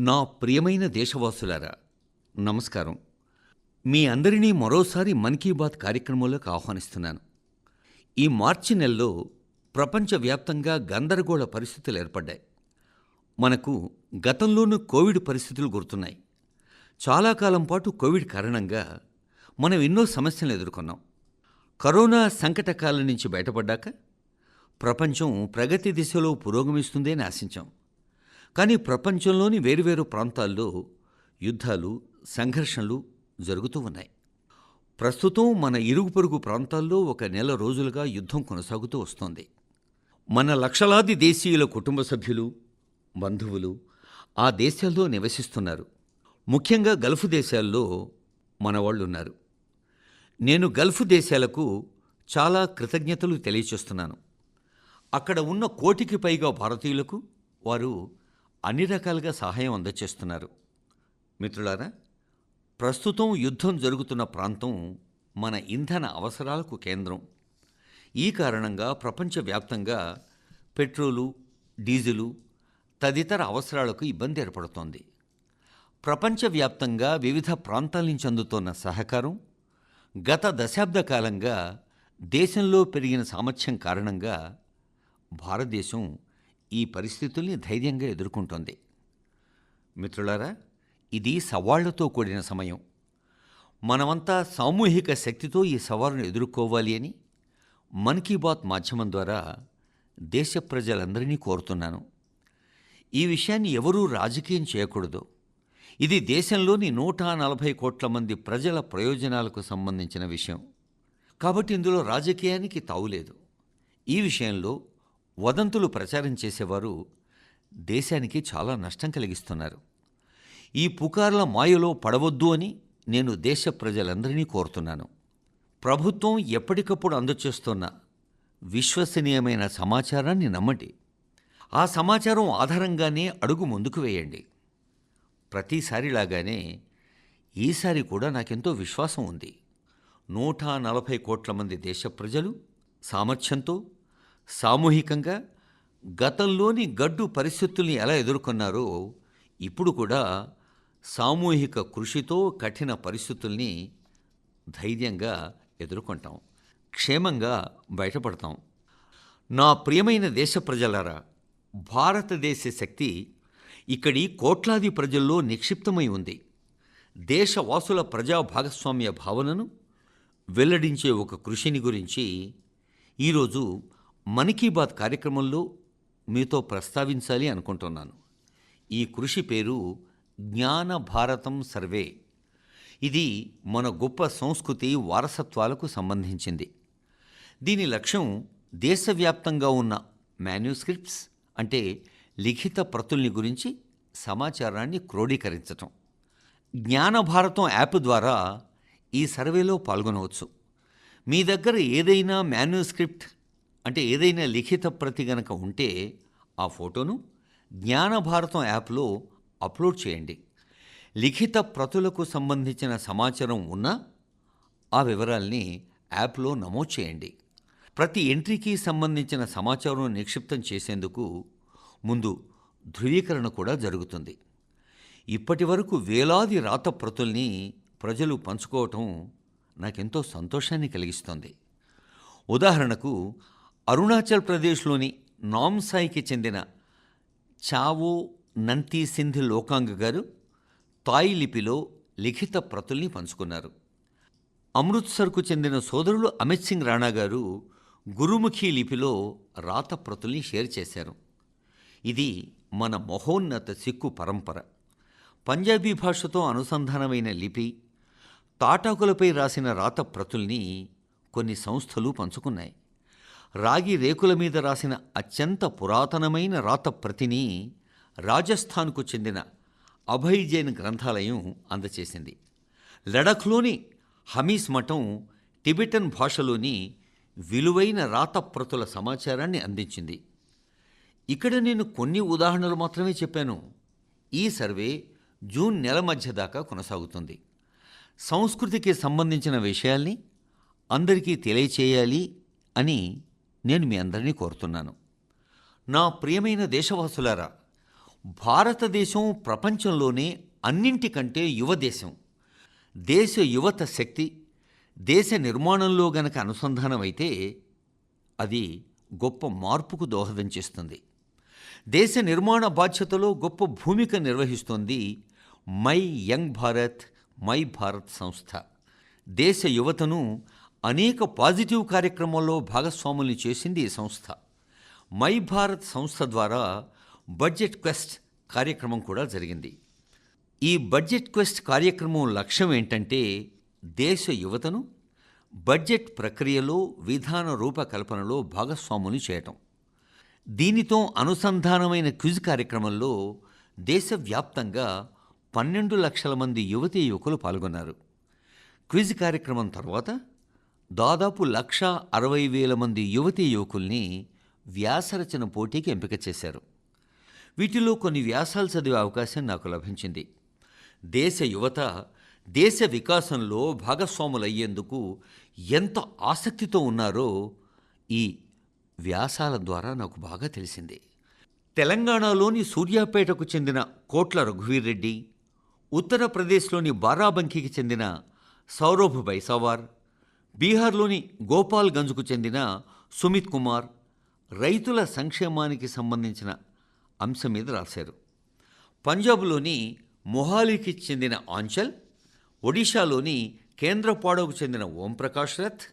నా ప్రియమైన దేశవాసులారా, నమస్కారం. మీ అందరినీ మరోసారి మన్ కీ బాత్ కార్యక్రమంలోకి ఆహ్వానిస్తున్నాను. ఈ మార్చి నెలలో ప్రపంచవ్యాప్తంగా గందరగోళ పరిస్థితులు ఏర్పడ్డాయి. మనకు గతంలోనూ కోవిడ్ పరిస్థితులు గుర్తున్నాయి. చాలా కాలం పాటు కోవిడ్ కారణంగా మనం ఎన్నో సమస్యలను ఎదుర్కొన్నాం. కరోనా సంకటకాలం నుంచి బయటపడ్డాక ప్రపంచం ప్రగతి దిశలో పురోగమిస్తుంది అని ఆశించాం. కానీ ప్రపంచంలోని వేరువేరు ప్రాంతాల్లో యుద్ధాలు, సంఘర్షణలు జరుగుతూ ఉన్నాయి. ప్రస్తుతం మన ఇరుగు పొరుగు ప్రాంతాల్లో ఒక నెల రోజులుగా యుద్ధం కొనసాగుతూ వస్తోంది. మన లక్షలాది దేశీయుల కుటుంబ సభ్యులు, బంధువులు ఆ దేశాల్లో నివసిస్తున్నారు. ముఖ్యంగా గల్ఫ్ దేశాల్లో మన వాళ్ళున్నారు. నేను గల్ఫ్ దేశాలకు చాలా కృతజ్ఞతలు తెలియచేస్తున్నాను. అక్కడ ఉన్న 1 కోటికి పైగా భారతీయులకు వారు అన్ని రకాలుగా సహాయం అందజేస్తున్నారు. మిత్రులారా, ప్రస్తుతం యుద్ధం జరుగుతున్న ప్రాంతం మన ఇంధన అవసరాలకు కేంద్రం. ఈ కారణంగా ప్రపంచవ్యాప్తంగా పెట్రోలు, డీజిలు తదితర అవసరాలకు ఇబ్బంది ఏర్పడుతోంది. ప్రపంచవ్యాప్తంగా వివిధ ప్రాంతాల నుంచి అందుతోన్న సహకారం గత దశాబ్ద కాలంగా దేశంలో పెరిగిన సామర్థ్యం కారణంగా భారతదేశం ఈ పరిస్థితుల్ని ధైర్యంగా ఎదుర్కొంటోంది. మిత్రులారా, ఇది సవాళ్లతో కూడిన సమయం. మనమంతా సామూహిక శక్తితో ఈ సవాలును ఎదుర్కోవాలి అని మన్ కీ బాత్ మాధ్యమం ద్వారా దేశ ప్రజలందరినీ కోరుతున్నాను. ఈ విషయాన్ని ఎవరూ రాజకీయం చేయకూడదు. ఇది దేశంలోని 140 కోట్ల మంది ప్రజల ప్రయోజనాలకు సంబంధించిన విషయం. కాబట్టి ఇందులో రాజకీయానికి తావులేదు. ఈ విషయంలో వదంతులు ప్రచారం చేసేవారు దేశానికి చాలా నష్టం కలిగిస్తున్నారు. ఈ పుకార్ల మాయలో పడవద్దు అని నేను దేశ ప్రజలందరినీ కోరుతున్నాను. ప్రభుత్వం ఎప్పటికప్పుడు అందజేస్తున్న విశ్వసనీయమైన సమాచారాన్ని నమ్మండి. ఆ సమాచారం ఆధారంగానే అడుగు ముందుకు వేయండి. ప్రతిసారిలాగానే ఈసారి కూడా నాకెంతో విశ్వాసం ఉంది. 140 కోట్ల మంది దేశ ప్రజలు సామర్థ్యంతో, సామూహికంగా గతంలోని గడ్డు పరిస్థితుల్ని ఎలా ఎదుర్కొన్నారో ఇప్పుడు కూడా సామూహిక కృషితో కఠిన పరిస్థితుల్ని ధైర్యంగా ఎదుర్కొంటాం, క్షేమంగా బయటపడతాం. నా ప్రియమైన దేశ ప్రజలారా, భారతదేశ శక్తి ఇక్కడి కోట్లాది ప్రజల్లో నిక్షిప్తమై ఉంది. దేశవాసుల ప్రజా భాగస్వామ్య భావనను వెల్లడించే ఒక కృషిని గురించి ఈరోజు మన్ కీ బాత్ కార్యక్రమంలో మీతో ప్రస్తావించాలి అనుకుంటున్నాను. ఈ కృషి పేరు జ్ఞాన భారతం సర్వే. ఇది మన గొప్ప సంస్కృతి వారసత్వాలకు సంబంధించింది. దీని లక్ష్యం దేశవ్యాప్తంగా ఉన్న మాన్యుస్క్రిప్ట్స్ అంటే లిఖిత ప్రతుల్ని గురించి సమాచారాన్ని క్రోడీకరించటం. జ్ఞానభారతం యాప్ ద్వారా ఈ సర్వేలో పాల్గొనవచ్చు. మీ దగ్గర ఏదైనా మాన్యుస్క్రిప్ట్ అంటే ఏదైనా లిఖిత ప్రతి గనక ఉంటే ఆ ఫోటోను జ్ఞానభారతం యాప్లో అప్లోడ్ చేయండి. లిఖిత ప్రతులకు సంబంధించిన సమాచారం ఉన్నా ఆ వివరాల్ని యాప్లో నమోదు చేయండి. ప్రతి ఎంట్రీకి సంబంధించిన సమాచారం నిక్షిప్తం చేసేందుకు ముందు ధృవీకరణ కూడా జరుగుతుంది. ఇప్పటి వరకు వేలాది రాత ప్రతుల్ని ప్రజలు పంచుకోవటం నాకెంతో సంతోషాన్ని కలిగిస్తోంది. ఉదాహరణకు అరుణాచల్ ప్రదేశ్లోని నామ్సాయికి చెందిన చావో నంతి సింధ్ లోకాంగ్ గారు తాయ్ లిపిలో లిఖిత ప్రతుల్ని పంచుకున్నారు. అమృత్సర్కు చెందిన సోదరులు అమిత్ సింగ్ రాణా గారు గురుముఖి లిపిలో రాత ప్రతుల్ని షేర్ చేశారు. ఇది మన మహోన్నత సిక్కు పరంపర. పంజాబీ భాషతో అనుసంధానమైన లిపి, తాటాకులపై రాసిన రాత ప్రతుల్ని కొన్ని సంస్థలు పంచుకున్నాయి. రాగి రేకుల మీద రాసిన అత్యంత పురాతనమైన రాత ప్రతిని రాజస్థాన్కు చెందిన అభయ్ జైన్ గ్రంథాలయం అందచేసింది. లడఖ్లోని హమీస్ మఠం టిబెటన్ భాషలోని విలువైన రాత ప్రతుల సమాచారాన్ని అందించింది. ఇక్కడ నేను కొన్ని ఉదాహరణలు మాత్రమే చెప్పాను. ఈ సర్వే జూన్ నెల మధ్య దాకా కొనసాగుతుంది. సంస్కృతికి సంబంధించిన విషయాల్ని అందరికీ తెలియచేయాలి అని నేను మీ అందరినీ కోరుతున్నాను. నా ప్రియమైన దేశవాసులారా, భారతదేశం ప్రపంచంలోనే అన్నింటికంటే యువ దేశం. దేశ యువత శక్తి దేశ నిర్మాణంలో గనక అనుసంధానమైతే అది గొప్ప మార్పుకు దోహదం చేస్తుంది. దేశ నిర్మాణ బాధ్యతలో గొప్ప భూమిక నిర్వహిస్తోంది my young Bharat, my Bharat సంస్థ. దేశ యువతను అనేక పాజిటివ్ కార్యక్రమాల్లో భాగస్వాముల్ని చేసింది ఈ సంస్థ. మై భారత్ సంస్థ ద్వారా బడ్జెట్ క్వెస్ట్ కార్యక్రమం కూడా జరిగింది. ఈ బడ్జెట్ క్వెస్ట్ కార్యక్రమం లక్ష్యం ఏంటంటే దేశ యువతను బడ్జెట్ ప్రక్రియలో విధాన రూపకల్పనలో భాగస్వాముని చేయటం. దీనితో అనుసంధానమైన క్విజ్ కార్యక్రమంలో దేశవ్యాప్తంగా 12 లక్షల మంది యువతీ యువకులు పాల్గొన్నారు. క్విజ్ కార్యక్రమం తర్వాత దాదాపు 1,60,000 మంది యువతీ యువకుల్ని వ్యాసరచన పోటీకి ఎంపిక చేశారు. వీటిలో కొన్ని వ్యాసాలు చదివే అవకాశం నాకు లభించింది. దేశ యువత దేశ వికాసంలో భాగస్వాములయ్యేందుకు ఎంత ఆసక్తితో ఉన్నారో ఈ వ్యాసాల ద్వారా నాకు బాగా తెలిసింది. తెలంగాణలోని సూర్యాపేటకు చెందిన కోట్ల రఘువీర్ రెడ్డి, ఉత్తరప్రదేశ్లోని బారాబంకీకి చెందిన సౌరభ్ బైసావార్, బీహార్లోని గోపాల్గంజ్కు చెందిన సుమిత్ కుమార్ రైతుల సంక్షేమానికి సంబంధించిన అంశం మీద రాశారు. పంజాబ్లోని మొహాలీకి చెందిన ఆంచల్, ఒడిషాలోని కేంద్రపాడకు చెందిన ఓంప్రకాష్ రథ్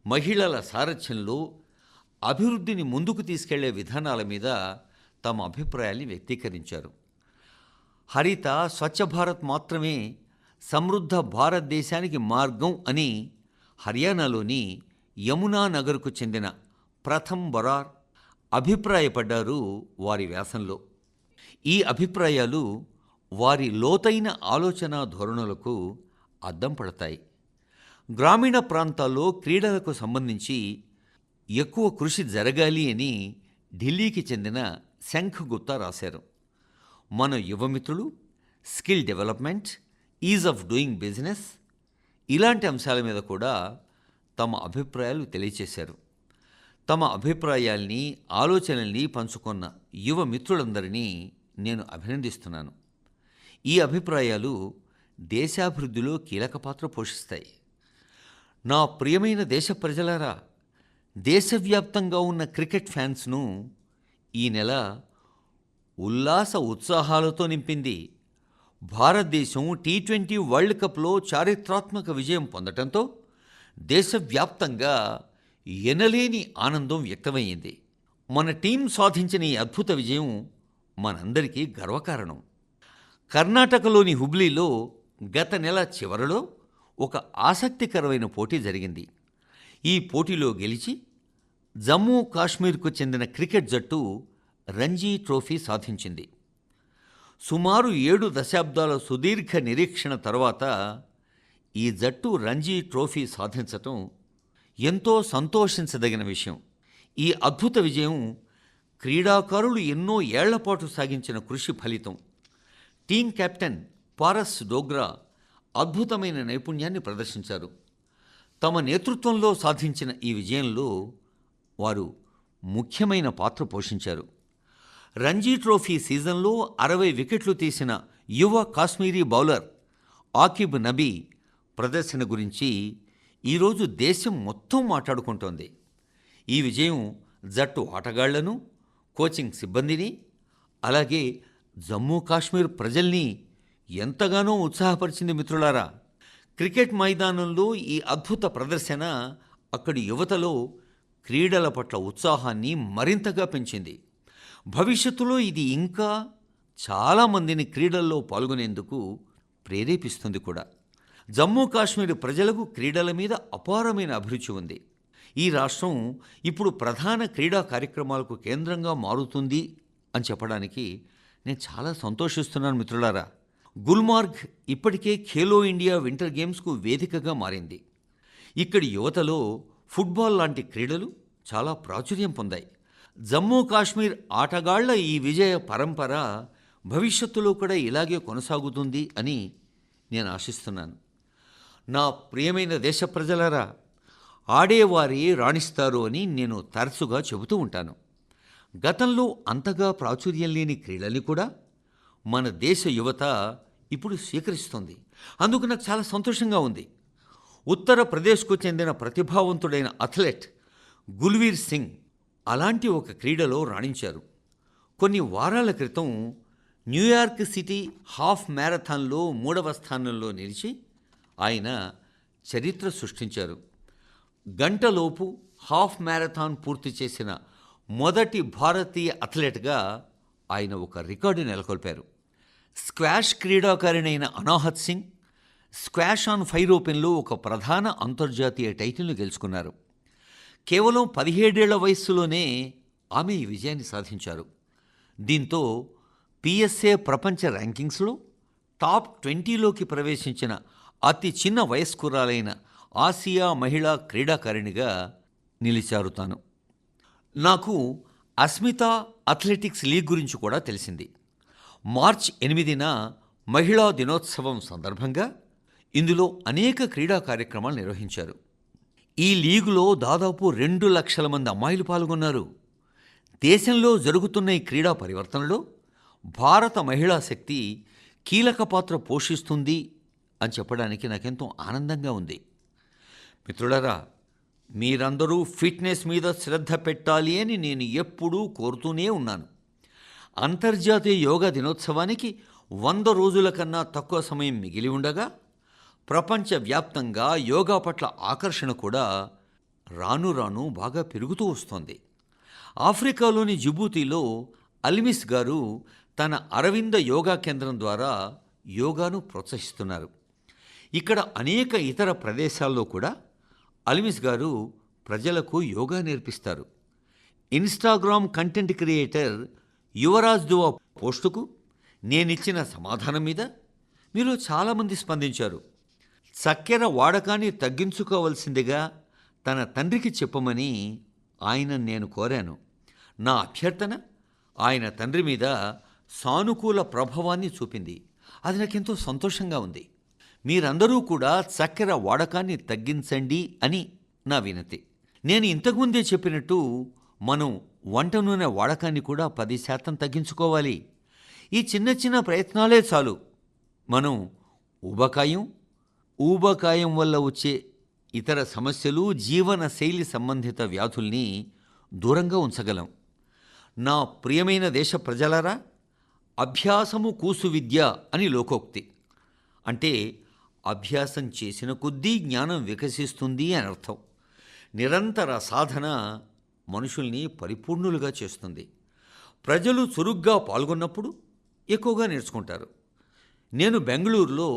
మహిళల సారథ్యంలో అభివృద్ధిని ముందుకు తీసుకెళ్లే విధానాల మీద తమ అభిప్రాయాల్ని వ్యక్తీకరించారు. హరిత స్వచ్ఛ భారత్ మాత్రమే సమృద్ధ భారతదేశానికి మార్గం అని హర్యానాలోని యమునా నగర్కు చెందిన ప్రథమ్ బరార్ అభిప్రాయపడ్డారు వారి వ్యాసంలో. ఈ అభిప్రాయాలు వారి లోతైన ఆలోచన ధోరణులకు అద్దం పడతాయి. గ్రామీణ ప్రాంతాల్లో క్రీడలకు సంబంధించి ఎక్కువ కృషి జరగాలి అని ఢిల్లీకి చెందిన శంఖ్ గుప్తా రాశారు. మన యువమిత్రులు skill development, ease of doing business ఇలాంటి అంశాల మీద కూడా తమ అభిప్రాయాలు తెలియచేశారు. తమ అభిప్రాయాల్ని, ఆలోచనల్ని పంచుకున్న యువ మిత్రులందరినీ నేను అభినందిస్తున్నాను. ఈ అభిప్రాయాలు దేశాభివృద్ధిలో కీలక పాత్ర పోషిస్తాయి. నా ప్రియమైన దేశ ప్రజలారా, దేశవ్యాప్తంగా ఉన్న క్రికెట్ ఫ్యాన్స్ను ఈ నెల ఉల్లాస ఉత్సాహాలతో నింపింది. భారతదేశం T20 వరల్డ్ కప్లో చారిత్రాత్మక విజయం పొందటంతో దేశవ్యాప్తంగా ఎనలేని ఆనందం వ్యక్తమయ్యింది. మన టీం సాధించిన ఈ అద్భుత విజయం మనందరికీ గర్వకారణం. కర్ణాటకలోని హుబ్లీలో గత నెల చివరలో ఒక ఆసక్తికరమైన పోటీ జరిగింది. ఈ పోటీలో గెలిచి జమ్మూ కాశ్మీర్కు చెందిన క్రికెట్ జట్టు రంజీ ట్రోఫీ సాధించింది. సుమారు 7 దశాబ్దాల సుదీర్ఘ నిరీక్షణ తర్వాత ఈ జట్టు రంజీ ట్రోఫీ సాధించటం ఎంతో సంతోషించదగిన విషయం. ఈ అద్భుత విజయం క్రీడాకారులు ఎన్నో ఏళ్లపాటు సాగించిన కృషి ఫలితం. టీం కెప్టెన్ పారస్ డోగ్రా అద్భుతమైన నైపుణ్యాన్ని ప్రదర్శించారు. తమ నేతృత్వంలో సాధించిన ఈ విజయంలో వారు ముఖ్యమైన పాత్ర పోషించారు. రంజీ ట్రోఫీ సీజన్లో 60 వికెట్లు తీసిన యువ కాశ్మీరీ బౌలర్ ఆకిబ్ నబీ ప్రదర్శన గురించి ఈరోజు దేశం మొత్తం మాట్లాడుకుంటోంది. ఈ విజయం జట్టు ఆటగాళ్లను, కోచింగ్ సిబ్బందిని, అలాగే జమ్మూ కాశ్మీర్ ప్రజల్ని ఎంతగానో ఉత్సాహపరిచింది. మిత్రులారా, క్రికెట్ మైదానంలో ఈ అద్భుత ప్రదర్శన అక్కడి యువతలో క్రీడల పట్ల ఉత్సాహాన్ని మరింతగా పెంచింది. భవిష్యత్తులో ఇది ఇంకా చాలామందిని క్రీడల్లో పాల్గొనేందుకు ప్రేరేపిస్తుంది కూడా. జమ్మూ కాశ్మీర్ ప్రజలకు క్రీడల మీద అపారమైన అభిరుచి ఉంది. ఈ రాష్ట్రం ఇప్పుడు ప్రధాన క్రీడా కార్యక్రమాలకు కేంద్రంగా మారుతుంది అని చెప్పడానికి నేను చాలా సంతోషిస్తున్నాను. మిత్రులారా, గుల్మార్గ్ ఇప్పటికే ఖేలో ఇండియా వింటర్ గేమ్స్కు వేదికగా మారింది. ఇక్కడి యువతలో ఫుట్బాల్ లాంటి క్రీడలు చాలా ప్రాచుర్యం పొందాయి. జమ్మూ కాశ్మీర్ ఆటగాళ్ల ఈ విజయ పరంపర భవిష్యత్తులో కూడా ఇలాగే కొనసాగుతుంది అని నేను ఆశిస్తున్నాను. నా ప్రియమైన దేశ ప్రజలారా, ఆడేవారే రాణిస్తారు అని నేను తరచుగా చెబుతూ ఉంటాను. గతంలో అంతగా ప్రాచుర్యం లేని క్రీడల్ని కూడా మన దేశ యువత ఇప్పుడు స్వీకరిస్తోంది. అందుకు నాకు చాలా సంతోషంగా ఉంది. ఉత్తరప్రదేశ్కు చెందిన ప్రతిభావంతుడైన అథ్లెట్ గుల్వీర్ సింగ్ అలాంటి ఒక క్రీడలో రాణించారు. కొన్ని వారాల క్రితం న్యూయార్క్ సిటీ హాఫ్ మ్యారథాన్లో 3వ స్థానంలో నిలిచి ఆయన చరిత్ర సృష్టించారు. గంటలోపు హాఫ్ మ్యారథాన్ పూర్తి చేసిన మొదటి భారతీయ అథ్లెట్గా ఆయన ఒక రికార్డు నెలకొల్పారు. స్క్వాష్ క్రీడాకారిణైన Anahat Singh squash on fire ఓపెన్లో ఒక ప్రధాన అంతర్జాతీయ టైటిల్ను గెలుచుకున్నారు. కేవలం 17 ఏళ్ల వయస్సులోనే ఆమె ఈ విజయాన్ని సాధించారు. దీంతో పిఎస్ఏ ప్రపంచ ర్యాంకింగ్స్లో టాప్ 20లోకి ప్రవేశించిన అతి చిన్న వయస్కురాలైన ఆసియా మహిళా క్రీడాకారిణిగా నిలిచారు తాను. నాకు అస్మితా అథ్లెటిక్స్ లీగ్ గురించి కూడా తెలిసింది. మార్చి 8న మహిళా దినోత్సవం సందర్భంగా ఇందులో అనేక క్రీడా కార్యక్రమాలు నిర్వహించారు. ఈ లీగులో దాదాపు 2 లక్షల మంది అమ్మాయిలు పాల్గొన్నారు. దేశంలో జరుగుతున్న ఈ క్రీడా పరివర్తనలో భారత మహిళా శక్తి కీలక పాత్ర పోషిస్తుంది అని చెప్పడానికి నాకెంతో ఆనందంగా ఉంది. మిత్రులారా, మీరందరూ ఫిట్నెస్ మీద శ్రద్ధ పెట్టాలి అని నేను ఎప్పుడూ కోరుతూనే ఉన్నాను. అంతర్జాతీయ యోగా దినోత్సవానికి 100 రోజుల కన్నా తక్కువ సమయం మిగిలి ఉండగా ప్రపంచవ్యాప్తంగా యోగా పట్ల ఆకర్షణ కూడా రాను రాను బాగా పెరుగుతూ వస్తోంది. ఆఫ్రికాలోని జిబూతిలో అల్మిస్ గారు తన అరవింద యోగా కేంద్రం ద్వారా యోగాను ప్రోత్సహిస్తున్నారు. ఇక్కడ అనేక ఇతర ప్రదేశాల్లో కూడా అల్మిస్ గారు ప్రజలకు యోగా నేర్పిస్తారు. ఇన్స్టాగ్రామ్ కంటెంట్ క్రియేటర్ యువరాజ్ దువా పోస్టుకు నేనిచ్చిన సమాధానం మీద మీలో చాలామంది స్పందించారు. చక్కెర వాడకాన్ని తగ్గించుకోవలసిందిగా తన తండ్రికి చెప్పమని ఆయన నేను కోరాను. నా అభ్యర్థన ఆయన తండ్రి మీద సానుకూల ప్రభావాన్ని చూపింది. అది నాకెంతో సంతోషంగా ఉంది. మీరందరూ కూడా చక్కెర వాడకాన్ని తగ్గించండి అని నా వినతి. నేను ఇంతకుముందే చెప్పినట్టు మనం వంట నూనె వాడకాన్ని కూడా 10% తగ్గించుకోవాలి. ఈ చిన్న చిన్న ప్రయత్నాలే చాలు. మనం ఊబకాయం వల్ల వచ్చే ఇతర సమస్యలు, జీవన శైలి సంబంధిత వ్యాధుల్ని దూరంగా ఉంచగలం. నా ప్రియమైన దేశ ప్రజలారా, అభ్యాసము కూసు విద్య అని లోకోక్తి. అంటే అభ్యాసం చేసిన కొద్దీ జ్ఞానం వికసిస్తుంది అని అర్థం. నిరంతర సాధన మనుషుల్ని పరిపూర్ణులుగా చేస్తుంది. ప్రజలు చురుగ్గా పాల్గొన్నప్పుడు ఎక్కువగా నేర్చుకుంటారు. నేను బెంగళూరులో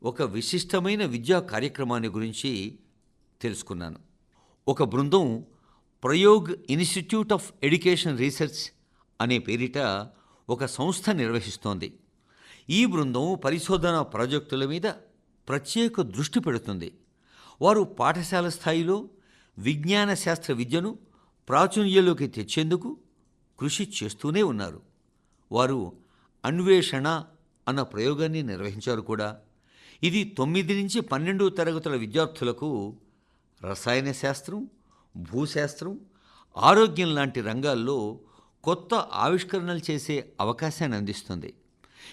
ఒక విశిష్టమైన విద్యా కార్యక్రమాన్ని గురించి తెలుసుకున్నాను. ఒక బృందం ప్రయోగ్ ఇన్స్టిట్యూట్ ఆఫ్ ఎడ్యుకేషన్ రీసెర్చ్ అనే పేరిట ఒక సంస్థ నిర్వహిస్తోంది. ఈ బృందం పరిశోధన ప్రాజెక్టుల మీద ప్రత్యేక దృష్టి పెడుతుంది. వారు పాఠశాల స్థాయిలో విజ్ఞాన శాస్త్ర విద్యను ప్రాచుర్యంలోకి తెచ్చేందుకు కృషి చేస్తూనే ఉన్నారు. వారు అన్వేషణ అన్న ప్రయోగాన్ని నిర్వహించారు కూడా. ఇది 9 నుంచి 12 తరగతుల విద్యార్థులకు రసాయన శాస్త్రం, భూశాస్త్రం, ఆరోగ్యం లాంటి రంగాల్లో కొత్త ఆవిష్కరణలు చేసే అవకాశాన్ని అందిస్తుంది.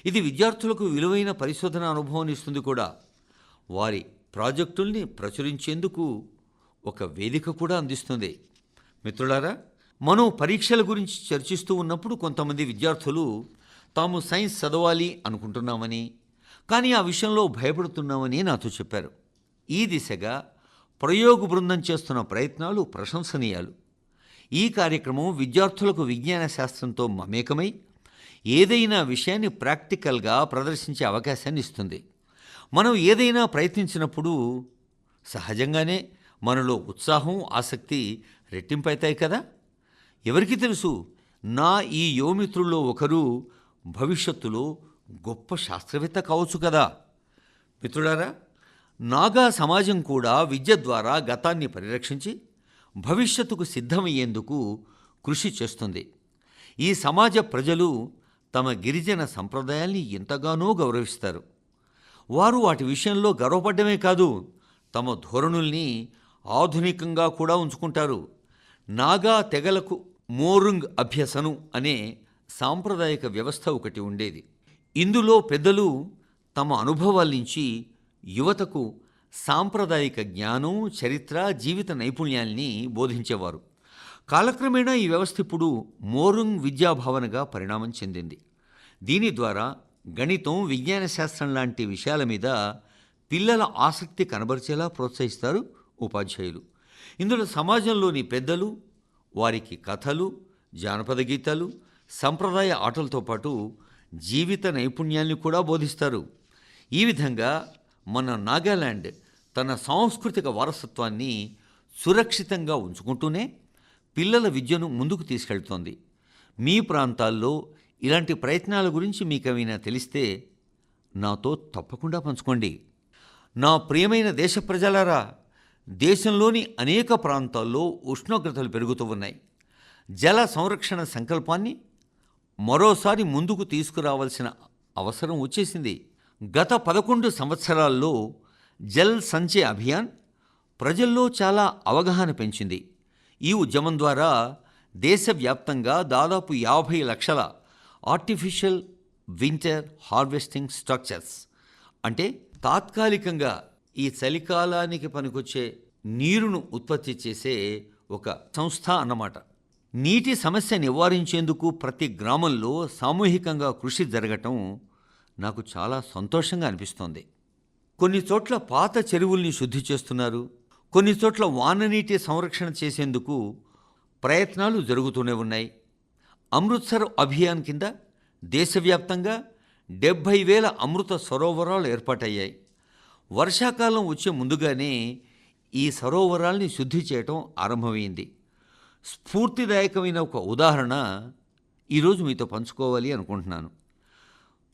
ఇది విద్యార్థులకు విలువైన పరిశోధన అనుభవాన్ని ఇస్తుంది కూడా. వారి ప్రాజెక్టుల్ని ప్రచురించేందుకు ఒక వేదిక కూడా అందిస్తుంది. మిత్రులారా, మనం పరీక్షల గురించి చర్చిస్తూ ఉన్నప్పుడు కొంతమంది విద్యార్థులు తాము సైన్స్ చదవాలి అనుకుంటున్నామని, కానీ ఆ విషయంలో భయపడుతున్నామని నాతో చెప్పారు. ఈ దిశగా ప్రయోగ బృందం చేస్తున్న ప్రయత్నాలు ప్రశంసనీయాలు. ఈ కార్యక్రమం విద్యార్థులకు విజ్ఞాన శాస్త్రంతో మమేకమై ఏదైనా విషయాన్ని ప్రాక్టికల్గా ప్రదర్శించే అవకాశాన్ని ఇస్తుంది. మనం ఏదైనా ప్రయత్నించినప్పుడు సహజంగానే మనలో ఉత్సాహం, ఆసక్తి రెట్టింపవుతాయి కదా. ఎవరికి తెలుసు, నా ఈ యువమిత్రుల్లో ఒకరు భవిష్యత్తులో గొప్ప శాస్త్రవేత్త కావచ్చు కదా. మిత్రులారా, నాగా సమాజం కూడా విద్య ద్వారా గతాన్ని పరిరక్షించి భవిష్యత్తుకు సిద్ధమయ్యేందుకు కృషి చేస్తుంది. ఈ సమాజ ప్రజలు తమ గిరిజన సంప్రదాయాల్ని ఎంతగానో గౌరవిస్తారు. వారు వాటి విషయంలో గర్వపడ్డమే కాదు, తమ ధోరణుల్ని ఆధునికంగా కూడా ఉంచుకుంటారు. నాగా తెగలకు మోరుంగ్ అభ్యసనం అనే సాంప్రదాయిక వ్యవస్థ ఒకటి ఉండేది. ఇందులో పెద్దలు తమ అనుభవాల నుంచి యువతకు సాంప్రదాయిక జ్ఞానం, చరిత్ర, జీవిత నైపుణ్యాల్ని బోధించేవారు. కాలక్రమేణా ఈ వ్యవస్థ ఇప్పుడు మోరుంగ్ విద్యాభవనగా పరిణామం చెందింది. దీని ద్వారా గణితం, విజ్ఞాన శాస్త్రం లాంటి విషయాల మీద పిల్లల ఆసక్తి కనబరిచేలా ప్రోత్సహిస్తారు ఉపాధ్యాయులు. ఇందులో సమాజంలోని పెద్దలు వారికి కథలు, జానపద గీతాలు, సంప్రదాయ ఆటలతో పాటు జీవిత నైపుణ్యాన్ని కూడా బోధిస్తారు. ఈ విధంగా మన నాగాలాండ్ తన సాంస్కృతిక వారసత్వాన్ని సురక్షితంగా ఉంచుకుంటూనే పిల్లల విద్యను ముందుకు తీసుకెళ్తోంది. మీ ప్రాంతాల్లో ఇలాంటి ప్రయత్నాల గురించి మీకేమైనా తెలిస్తే నాతో తప్పకుండా పంచుకోండి. నా ప్రియమైన దేశ ప్రజలారా, దేశంలోని అనేక ప్రాంతాల్లో ఉష్ణోగ్రతలు పెరుగుతూ ఉన్నాయి. జల సంరక్షణ సంకల్పాన్ని మరోసారి ముందుకు తీసుకురావాల్సిన అవసరం వచ్చేసింది. గత 11 సంవత్సరాల్లో జల్ సంచయ్ అభియాన్ ప్రజల్లో చాలా అవగాహన పెంచింది. ఈ ఉద్యమం ద్వారా దేశవ్యాప్తంగా దాదాపు 50 లక్షల ఆర్టిఫిషియల్ వింటర్ హార్వెస్టింగ్ స్ట్రక్చర్స్, అంటే తాత్కాలికంగా ఈ చలికాలానికి పనికొచ్చే నీరును ఉత్పత్తి చేసే ఒక సంస్థ అన్నమాట. నీటి సమస్య నివారించేందుకు ప్రతి గ్రామంలో సామూహికంగా కృషి జరగటం నాకు చాలా సంతోషంగా అనిపిస్తోంది. కొన్ని చోట్ల పాత చెరువుల్ని శుద్ధి చేస్తున్నారు. కొన్ని చోట్ల వాననీటి సంరక్షణ చేసేందుకు ప్రయత్నాలు జరుగుతూనే ఉన్నాయి. అమృత్సర్ అభియాన్ కింద దేశవ్యాప్తంగా 70,000 అమృత సరోవరాలు ఏర్పాటయ్యాయి. వర్షాకాలం వచ్చే ముందుగానే ఈ సరోవరాల్ని శుద్ధి చేయటం ఆరంభమైంది. స్ఫూర్తిదాయకమైన ఒక ఉదాహరణ ఈరోజు మీతో పంచుకోవాలి అనుకుంటున్నాను.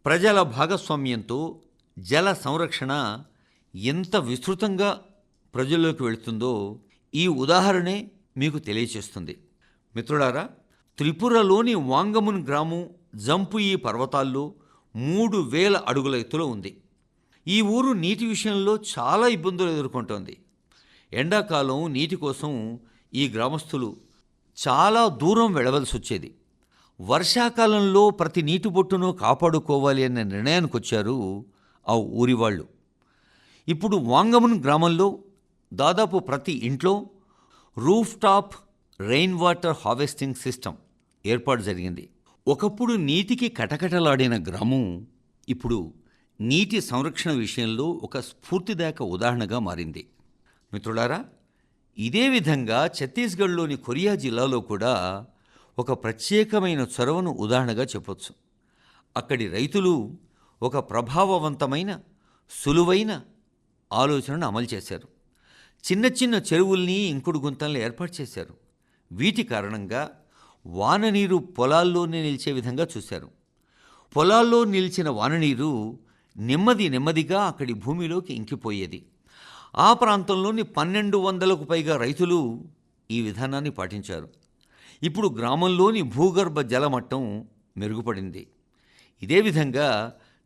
ప్రజల భాగస్వామ్యంతో జల సంరక్షణ ఎంత విస్తృతంగా ప్రజల్లోకి వెళుతుందో ఈ ఉదాహరణే మీకు తెలియచేస్తుంది. మిత్రులారా, త్రిపురలోని వాంగమున్ గ్రామం జంపుయి పర్వతాల్లో 3,000 అడుగుల ఎత్తులో ఉంది. ఈ ఊరు నీటి విషయంలో చాలా ఇబ్బందులు ఎదుర్కొంటోంది. ఎండాకాలం నీటి కోసం ఈ గ్రామస్తులు చాలా దూరం వెళ్ళవలసి వచ్చేది. వర్షాకాలంలో ప్రతి నీటి బొట్టును కాపాడుకోవాలి అనే నిర్ణయానికి వచ్చారు ఆ ఊరి వాళ్ళు. ఇప్పుడు వాంగమున్ గ్రామంలో దాదాపు ప్రతి ఇంట్లో roof top rain water harvesting system ఏర్పాటు జరిగింది. ఒకప్పుడు నీటికి కటకటలాడిన గ్రామం ఇప్పుడు నీటి సంరక్షణ విషయంలో ఒక స్ఫూర్తిదాయక ఉదాహరణగా మారింది. మిత్రులారా, ఇదే విధంగా ఛత్తీస్గఢ్లోని కొరియా జిల్లాలో కూడా ఒక ప్రత్యేకమైన చొరవను ఉదాహరణగా చెప్పొచ్చు. అక్కడి రైతులు ఒక ప్రభావవంతమైన, సులువైన ఆలోచనను అమలు చేశారు. చిన్న చిన్న చెరువుల్ని, ఇంకుడు గుంతల్ని ఏర్పాటు చేశారు. వీటి కారణంగా వాననీరు పొలాల్లోనే నిలిచే విధంగా చూశారు. పొలాల్లో నిలిచిన వాననీరు నెమ్మదిగా అక్కడి భూమిలోకి ఇంకిపోయేది. ఆ ప్రాంతంలోని 1,200కు పైగా రైతులు ఈ విధానాన్ని పాటించారు. ఇప్పుడు గ్రామంలోని భూగర్భ జలమట్టం మెరుగుపడింది. ఇదే విధంగా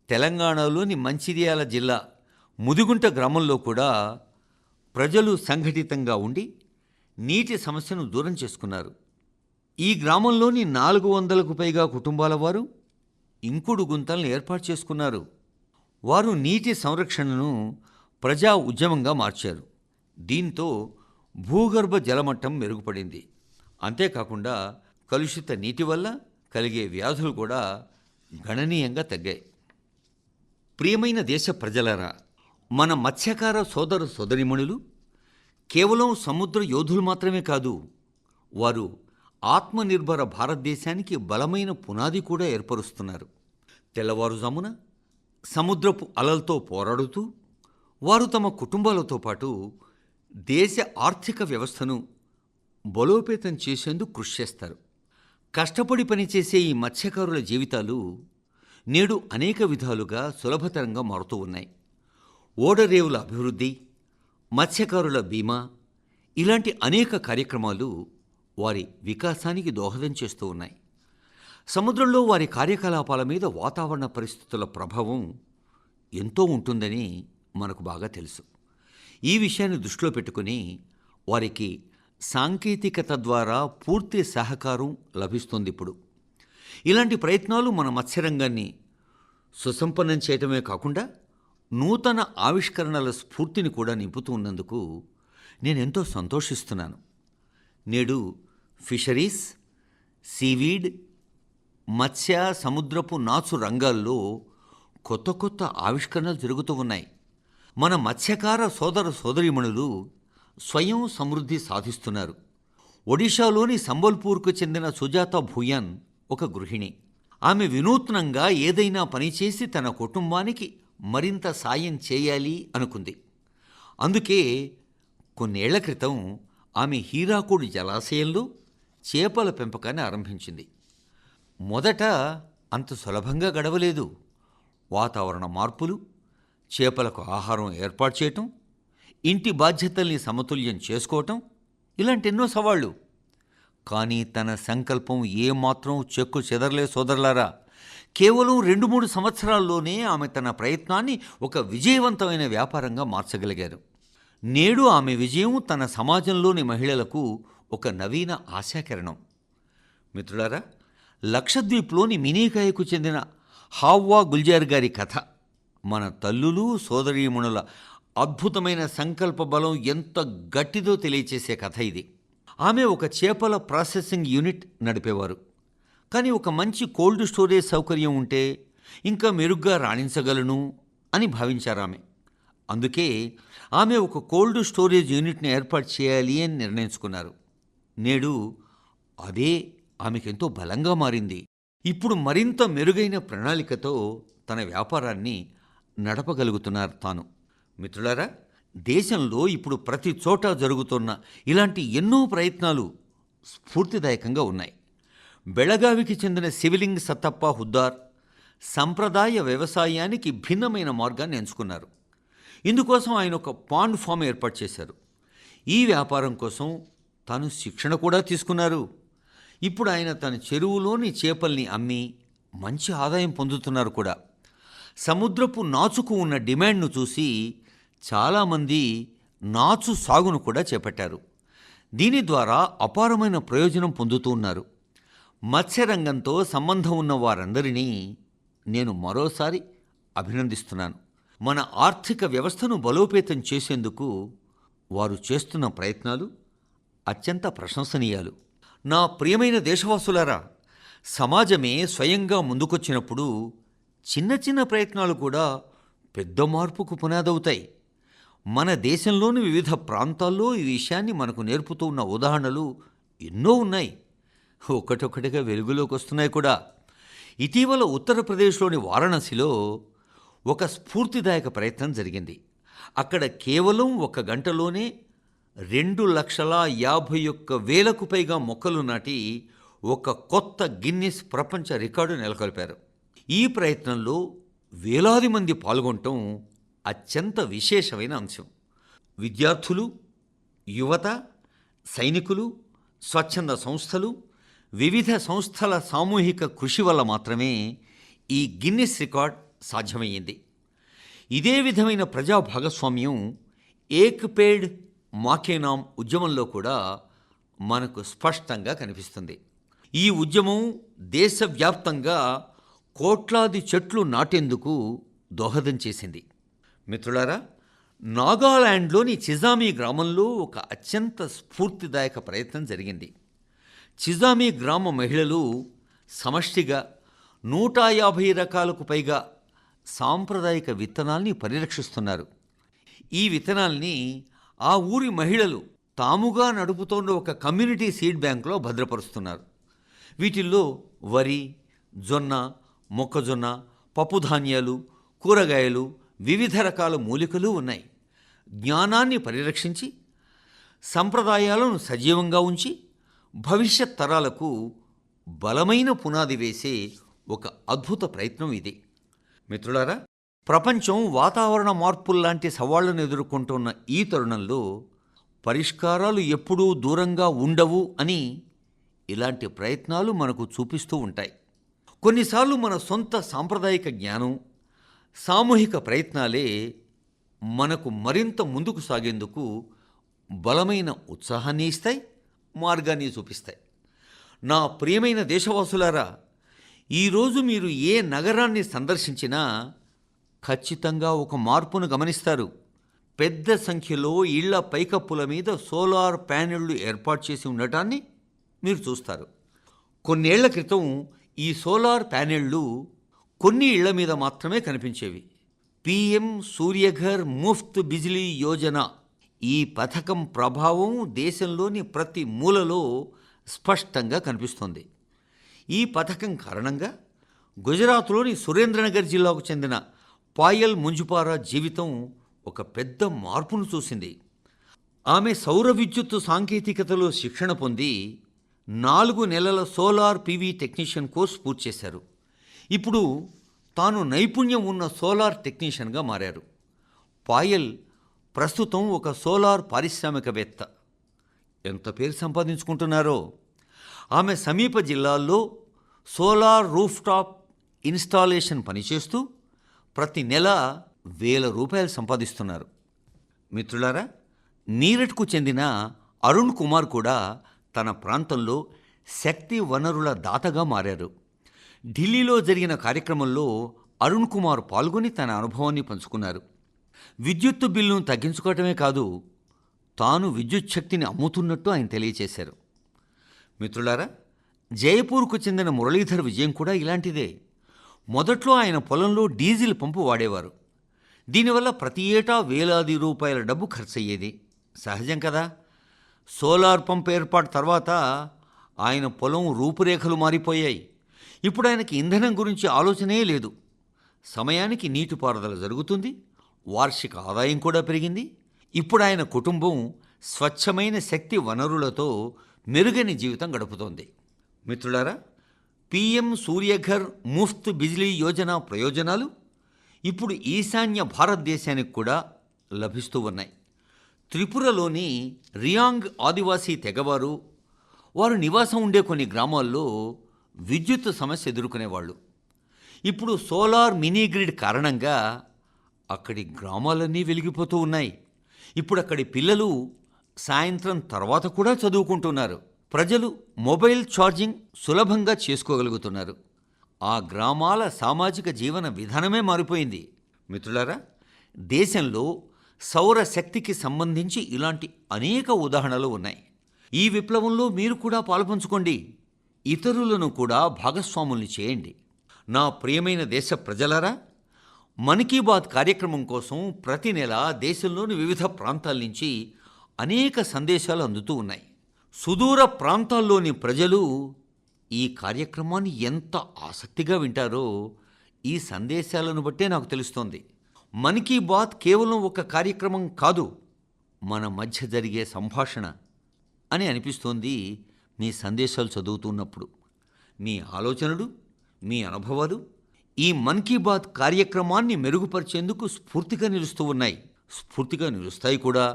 తెలంగాణలోని మంచిర్యాల జిల్లా ముదిగుంట గ్రామంలో కూడా ప్రజలు సంఘటితంగా ఉండి నీటి సమస్యను దూరం చేసుకున్నారు. ఈ గ్రామంలోని 400కు పైగా కుటుంబాల వారు ఇంకుడు గుంతలను ఏర్పాటు చేసుకున్నారు. వారు నీటి సంరక్షణను ప్రజా ఉద్యమంగా మార్చారు. దీంతో భూగర్భ జలమట్టం మెరుగుపడింది. అంతేకాకుండా కలుషిత నీటి వల్ల కలిగే వ్యాధులు కూడా గణనీయంగా తగ్గాయి. ప్రియమైన దేశ ప్రజలారా, మన మత్స్యకార సోదర సోదరీమణులు కేవలం సముద్ర యోధులు మాత్రమే కాదు, వారు ఆత్మనిర్భర భారతదేశానికి బలమైన పునాది కూడా ఏర్పరుస్తున్నారు. తెల్లవారుజామున సముద్రపు అలలతో పోరాడుతూ వారు తమ కుటుంబాలతో పాటు దేశ ఆర్థిక వ్యవస్థను బలోపేతం చేసేందుకు కృషి చేస్తారు. కష్టపడి పనిచేసే ఈ మత్స్యకారుల జీవితాలు నేడు అనేక విధాలుగా సులభతరంగా మారుతూ ఉన్నాయి. ఓడరేవుల అభివృద్ధి, మత్స్యకారుల బీమా, ఇలాంటి అనేక కార్యక్రమాలు వారి వికాసానికి దోహదం చేస్తూ ఉన్నాయి. సముద్రంలో వారి కార్యకలాపాల మీద వాతావరణ పరిస్థితుల ప్రభావం ఎంతో ఉంటుందని మనకు బాగా తెలుసు. ఈ విషయాన్ని దృష్టిలో పెట్టుకుని వారికి సాంకేతికత ద్వారా పూర్తి సహకారం లభిస్తుంది. ఇప్పుడు ఇలాంటి ప్రయత్నాలు మన మత్స్యరంగాన్ని సుసంపన్నం చేయటమే కాకుండా నూతన ఆవిష్కరణల స్ఫూర్తిని కూడా నింపుతూ ఉన్నందుకు నేనెంతో సంతోషిస్తున్నాను. నేడు ఫిషరీస్, సీవీడ్, మత్స్య, సముద్రపు నాచు రంగాల్లో కొత్త కొత్త ఆవిష్కరణలు జరుగుతూ ఉన్నాయి. మన మత్స్యకార సోదర సోదరీమణులు స్వయం సమృద్ధి సాధిస్తున్నారు. ఒడిషాలోని సంబల్పూర్కు చెందిన సుజాత భూయాన్ ఒక గృహిణి. ఆమె వినూత్నంగా ఏదైనా పనిచేసి తన కుటుంబానికి మరింత సాయం చేయాలి అనుకుంది. అందుకే కొన్నేళ్ల క్రితం ఆమె హీరాకుడ్ జలాశయంలో చేపల పెంపకాన్ని ఆరంభించింది. మొదట అంత సులభంగా గడవలేదు. వాతావరణ మార్పులు, చేపలకు ఆహారం ఏర్పాటు చేయటం, ఇంటి బాధ్యతల్ని సమతుల్యం చేసుకోవటం, ఇలాంటి ఎన్నో సవాళ్లు. కానీ తన సంకల్పం ఏమాత్రం చెక్కు చెదరలే సోదరులారా. కేవలం 2-3 సంవత్సరాల్లోనే ఆమె తన ప్రయత్నాన్ని ఒక విజయవంతమైన వ్యాపారంగా మార్చగలిగారు. నేడు ఆమె విజయం తన సమాజంలోని మహిళలకు ఒక నవీన ఆశాకిరణం. మిత్రులారా, లక్షద్వీప్లోని మినీకాయకు చెందిన హావ్వా గుల్జార్ గారి కథ మన తల్లులు సోదరీమణుల అద్భుతమైన సంకల్ప బలం ఎంత గట్టిదో తెలియచేసే కథ ఇది. ఆమె ఒక చేపల ప్రాసెసింగ్ యూనిట్ నడిపేవారు. కానీ ఒక మంచి కోల్డ్ స్టోరేజ్ సౌకర్యం ఉంటే ఇంకా మెరుగ్గా రాణించగలను అని భావించారామె. అందుకే ఆమె ఒక కోల్డ్ స్టోరేజ్ యూనిట్ని ఏర్పాటు చేయాలి అని నిర్ణయించుకున్నారు. నేడు అదే ఆమెకెంతో బలంగా మారింది. ఇప్పుడు మరింత మెరుగైన ప్రణాళికతో తన వ్యాపారాన్ని నడపగలుగుతున్నారు తాను. మిత్రులారా, దేశంలో ఇప్పుడు ప్రతి చోట జరుగుతున్న ఇలాంటి ఎన్నో ప్రయత్నాలు స్ఫూర్తిదాయకంగా ఉన్నాయి. బెళగావికి చెందిన శివలింగ్ సత్తప్ప హుద్దార్ సంప్రదాయ వ్యవసాయానికి భిన్నమైన మార్గాన్ని ఎంచుకున్నారు. ఇందుకోసం ఆయన ఒక పాండ్ ఫామ్ ఏర్పాటు చేశారు. ఈ వ్యాపారం కోసం తాను శిక్షణ కూడా తీసుకున్నారు. ఇప్పుడు ఆయన తన చెరువులోని చేపల్ని అమ్మి మంచి ఆదాయం పొందుతున్నారు కూడా. సముద్రపు నాచుకు ఉన్న డిమాండ్ను చూసి చాలామంది నాచు సాగును కూడా చేపట్టారు. దీని ద్వారా అపారమైన ప్రయోజనం పొందుతూ ఉన్నారు. మత్స్యరంగంతో సంబంధం ఉన్న వారందరినీ నేను మరోసారి అభినందిస్తున్నాను. మన ఆర్థిక వ్యవస్థను బలోపేతం చేసేందుకు వారు చేస్తున్న ప్రయత్నాలు అత్యంత ప్రశంసనీయాలు. నా ప్రియమైన దేశవాసులారా, సమాజమే స్వయంగా ముందుకొచ్చినప్పుడు చిన్న చిన్న ప్రయత్నాలు కూడా పెద్ద మార్పుకు పునాదవుతాయి. మన దేశంలోని వివిధ ప్రాంతాల్లో ఈ విషయాన్ని మనకు నేర్పుతూ ఉన్న ఉదాహరణలు ఎన్నో ఉన్నాయి. ఒక్కటొక్కటిగా వెలుగులోకి వస్తున్నాయి కూడా. ఇటీవల ఉత్తరప్రదేశ్లోని వారణాసిలో ఒక స్ఫూర్తిదాయక ప్రయత్నం జరిగింది. అక్కడ కేవలం 1 గంటలోనే 2,51,000కు పైగా మొక్కలు నాటి ఒక కొత్త గిన్నిస్ ప్రపంచ రికార్డు నెలకొల్పారు. ఈ ప్రయత్నంలో వేలాది మంది పాల్గొనటం అత్యంత విశేషమైన అంశం. విద్యార్థులు, యువత, సైనికులు, స్వచ్ఛంద సంస్థలు, వివిధ సంస్థల సామూహిక కృషి వల్ల మాత్రమే ఈ గిన్నిస్ రికార్డ్ సాధ్యమయ్యింది. ఇదే విధమైన ప్రజా భాగస్వామ్యం ఏక్ పేడ్ మాకే నామ్ ఉద్యమంలో కూడా మనకు స్పష్టంగా కనిపిస్తుంది. ఈ ఉద్యమం దేశవ్యాప్తంగా కోట్లాది చెట్లు నాటేందుకు దోహదం చేసింది. మిత్రులారా, నాగాలాండ్లోని చిజామీ గ్రామంలో ఒక అత్యంత స్ఫూర్తిదాయక ప్రయత్నం జరిగింది. చిజామీ గ్రామ మహిళలు సమష్టిగా 150 రకాలకు పైగా సాంప్రదాయిక విత్తనాల్ని పరిరక్షిస్తున్నారు. ఈ విత్తనాల్ని ఆ ఊరి మహిళలు తాముగా నడుపుతోన్న ఒక కమ్యూనిటీ సీడ్ బ్యాంకులో భద్రపరుస్తున్నారు. వీటిల్లో వరి, జొన్న, మొక్కజొన్న, పప్పుధాన్యాలు, కూరగాయలు, వివిధ రకాల మూలికలు ఉన్నాయి. జ్ఞానాన్ని పరిరక్షించి సంప్రదాయాలను సజీవంగా ఉంచి భవిష్యత్ తరాలకు బలమైన పునాది వేసే ఒక అద్భుత ప్రయత్నం ఇది. మిత్రులారా, ప్రపంచం వాతావరణ మార్పుల్లాంటి సవాళ్లను ఎదుర్కొంటున్న ఈ తరుణంలో పరిష్కారాలు ఎప్పుడూ దూరంగా ఉండవు అని ఇలాంటి ప్రయత్నాలు మనకు చూపిస్తూ ఉంటాయి. కొన్నిసార్లు మన సొంత సాంప్రదాయిక జ్ఞానం, సామూహిక ప్రయత్నాలే మనకు మరింత ముందుకు సాగేందుకు బలమైన ఉత్సాహాన్ని ఇస్తాయి, మార్గాన్ని చూపిస్తాయి. నా ప్రియమైన దేశవాసులారా, ఈరోజు మీరు ఏ నగరాన్ని సందర్శించినా ఖచ్చితంగా ఒక మార్పును గమనిస్తారు. పెద్ద సంఖ్యలో ఇళ్ల పైకప్పుల మీద సోలార్ ప్యానెళ్లు ఏర్పాటు చేసి ఉండటాన్ని మీరు చూస్తారు. కొన్నేళ్ల క్రితం ఈ సోలార్ ప్యానెళ్లు కొన్ని ఇళ్ల మీద మాత్రమే కనిపించేవి. పిఎం సూర్యఘర్ ముఫ్త్ బిజిలీ యోజన ఈ పథకం ప్రభావం దేశంలోని ప్రతి మూలలో స్పష్టంగా కనిపిస్తోంది. ఈ పథకం కారణంగా గుజరాత్లోని సురేంద్రనగర్ జిల్లాకు చెందిన పాయల్ ముంజుపారా జీవితం ఒక పెద్ద మార్పును చూసింది. ఆమె సౌర విద్యుత్తు సాంకేతికతలో శిక్షణ పొంది 4 నెలల సోలార్ పీవీ టెక్నీషియన్ కోర్స్ పూర్తి చేశారు. ఇప్పుడు తాను నైపుణ్యం ఉన్న సోలార్ టెక్నీషియన్గా మారారు. పాయల్ ప్రస్తుతం ఒక సోలార్ పారిశ్రామికవేత్త. ఎంత పేరు సంపాదించుకుంటున్నారో. ఆమె సమీప జిల్లాల్లో సోలార్ రూఫ్టాప్ ఇన్స్టాలేషన్ పనిచేస్తూ ప్రతి నెల ₹1000 సంపాదిస్తున్నారు. మిత్రులారా, మీరట్కు చెందిన అరుణ్ కుమార్ కూడా తన ప్రాంతంలో శక్తి వనరుల దాతగా మారారు. ఢిల్లీలో జరిగిన కార్యక్రమంలో అరుణ్ కుమార్ పాల్గొని తన అనుభవాన్ని పంచుకున్నారు. విద్యుత్తు బిల్లును తగ్గించుకోవటమే కాదు, తాను విద్యుత్ శక్తిని అమ్ముతున్నట్టు ఆయన తెలియచేశారు. మిత్రులారా, జైపూర్కు చెందిన మురళీధర్ విజయం కూడా ఇలాంటిదే. మొదట్లో ఆయన పొలంలో డీజిల్ పంపు వాడేవారు. దీనివల్ల ప్రతి ఏటా వేలాది రూపాయల డబ్బు ఖర్చయ్యేది. సహజం కదా. సోలార్ పంప్ ఏర్పాటు తర్వాత ఆయన పొలం రూపురేఖలు మారిపోయాయి. ఇప్పుడు ఆయనకి ఇంధనం గురించి ఆలోచనే లేదు. సమయానికి నీటిపారుదల జరుగుతుంది. వార్షిక ఆదాయం కూడా పెరిగింది. ఇప్పుడు ఆయన కుటుంబం స్వచ్ఛమైన శక్తి వనరులతో మెరుగైన జీవితం గడుపుతోంది. మిత్రులారా, పిఎం సూర్యఘర్ ముఫ్త్ బిజిలీ యోజన ప్రయోజనాలు ఇప్పుడు ఈశాన్య భారతదేశానికి కూడా లభిస్తూ ఉన్నాయి. త్రిపురలోని రియాంగ్ ఆదివాసీ తెగవారు వారు నివాసం ఉండే కొన్ని గ్రామాల్లో విద్యుత్ సమస్య ఎదుర్కొనేవాళ్ళు. ఇప్పుడు సోలార్ మినీ గ్రిడ్ కారణంగా అక్కడి గ్రామాలన్నీ వెలిగిపోతూ ఉన్నాయి. ఇప్పుడు అక్కడి పిల్లలు సాయంత్రం తర్వాత కూడా చదువుకుంటున్నారు. ప్రజలు మొబైల్ ఛార్జింగ్ సులభంగా చేసుకోగలుగుతున్నారు. ఆ గ్రామాల సామాజిక జీవన విధానమే మారిపోయింది. మిత్రులారా, దేశంలో సౌర శక్తికి సంబంధించి ఇలాంటి అనేక ఉదాహరణలు ఉన్నాయి. ఈ విప్లవంలో మీరు కూడా పాలుపంచుకోండి. ఇతరులను కూడా భాగస్వాముల్ని చేయండి. నా ప్రియమైన దేశ ప్రజలారా, మన్ కీ బాత్ కార్యక్రమం కోసం ప్రతి నెల దేశంలోని వివిధ ప్రాంతాల నుంచి అనేక సందేశాలు అందుతూ ఉన్నాయి. సుదూర ప్రాంతాల్లోని ప్రజలు ఈ కార్యక్రమాన్ని ఎంత ఆసక్తిగా వింటారో ఈ సందేశాలను బట్టే నాకు తెలుస్తోంది. మన్ కీ బాత్ కేవలం ఒక కార్యక్రమం కాదు, మన మధ్య జరిగే సంభాషణ అని అనిపిస్తోంది. మీ సందేశాలు చదువుతున్నప్పుడు మీ ఆలోచనలు, మీ అనుభవాలు ఈ మన్ కీ బాత్ కార్యక్రమాన్ని మెరుగుపరిచేందుకు స్ఫూర్తిగా నిలుస్తూ ఉన్నాయి. స్ఫూర్తిగా నిలుస్తాయి కూడా.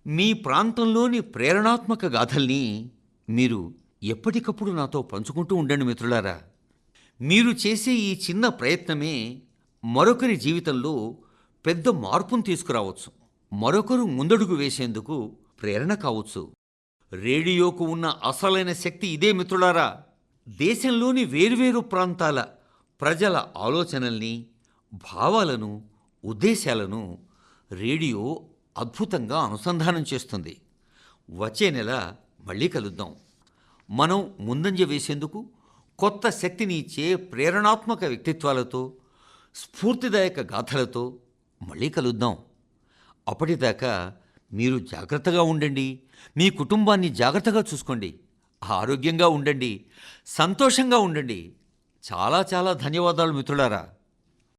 మీ ప్రాంతంలోని ప్రేరణాత్మక గాథల్ని మీరు ఎప్పటికప్పుడు నాతో పంచుకుంటూ ఉండండి మిత్రులారా. మీరు చేసే ఈ చిన్న ప్రయత్నమే మరొకరి జీవితంలో పెద్ద మార్పును తీసుకురావచ్చు. మరొకరు ముందడుగు వేసేందుకు ప్రేరణ కావచ్చు. రేడియోకు ఉన్న అసలైన శక్తి ఇదే మిత్రులారా. దేశంలోని వేర్వేరు ప్రాంతాల ప్రజల ఆలోచనల్ని, భావాలను, ఉద్దేశాలను రేడియో అద్భుతంగా అనుసంధానం చేస్తుంది. వచ్చే నెల మళ్ళీ కలుద్దాం. మనం ముందంజ వేసేందుకు కొత్త శక్తిని ఇచ్చే ప్రేరణాత్మక వ్యక్తిత్వాలతో, స్ఫూర్తిదాయక గాథలతో మళ్ళీ కలుద్దాం. అప్పటిదాకా మీరు జాగ్రత్తగా ఉండండి. మీ కుటుంబాన్ని జాగ్రత్తగా చూసుకోండి. ఆరోగ్యంగా ఉండండి. సంతోషంగా ఉండండి. చాలా చాలా ధన్యవాదాలు మిత్రులారా.